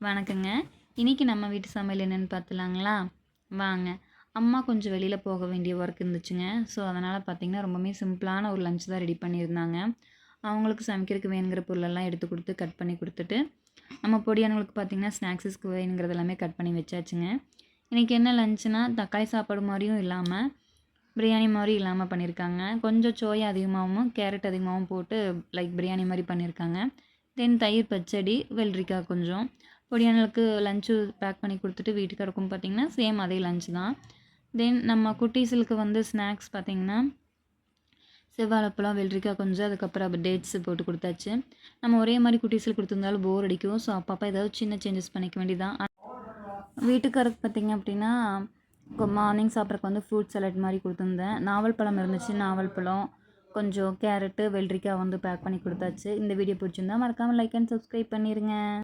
வணக்கங்க. இன்னைக்கு நம்ம வீட்டு சமையல் என்னன்னு பார்த்துலாங்களா? வாங்க. அம்மா கொஞ்சம் வெளியில போக வேண்டிய ஒர்க் இருந்துச்சுங்க. ஸோ, அதனால பார்த்தீங்கன்னா, ரொம்பவுமே சிம்பிளான ஒரு லஞ்ச் தான் ரெடி பண்ணியிருந்தாங்க. அவங்களுக்கு சமைக்கிறதுக்கு வேணுங்கிற பொருளெல்லாம் எடுத்து குடுத்து, கட் பண்ணி குடுத்துட்டு, நம்ம பொடியானவங்களுக்கு பார்த்தீங்கன்னா, ஸ்நாக்ஸஸ்க்கு வேணுங்கிறது எல்லாமே கட் பண்ணி வச்சாச்சுங்க. இன்னைக்கு என்ன லஞ்சுனா, தக்காளி சாப்பாடு மாரியும் இல்லாம, பிரியாணி மாரி இல்லாம பண்ணியிருக்காங்க. கொஞ்சம் சோயா அதிகமாவும், கேரட் அதிகமாவும் போட்டு லைக் பிரியாணி மாரி பண்ணியிருக்காங்க. தென் தயிர் பச்சடி, வெள்ளரிக்காய் கொஞ்சம். பொடியானலுக்கு லஞ்சு பேக் பண்ணி கொடுத்துட்டு வீட்டுக்காருக்கும் பார்த்தீங்கன்னா, சேம் அதே லஞ்ச் தான். தென் நம்ம குட்டீஸுக்கு வந்து ஸ்நாக்ஸ் பார்த்தீங்கன்னா, செவ்வாழைப்பழம், வெள்ளரிக்காய் கொஞ்சம், அதுக்கப்புறம் டேட்ஸ் போட்டு கொடுத்தாச்சு. நம்ம ஒரே மாரி குட்டீஸுக்கு கொடுத்துருந்தாலும் போர் அடிக்கும். ஸோ, அப்பப்போ ஏதாவது சின்ன சேஞ்சஸ் பண்ணிக்க வேண்டியதான். வீட்டுக்காரருக்கு பார்த்தீங்க அப்படின்னா, மார்னிங் சாப்பிட்றதுக்கு வந்து ஃப்ரூட் சலாட் மாதிரி கொடுத்துருந்தேன். நாவல் பழம் இருந்துச்சு, நாவல் பழம், கொஞ்சம் கேரட்டு, வெள்ளரிக்காய் வந்து பேக் பண்ணி கொடுத்தாச்சு. இந்த வீடியோ பிடிச்சிருந்தா மறக்காமல் லைக் அண்ட் சப்ஸ்கிரைப் பண்ணிடுங்க.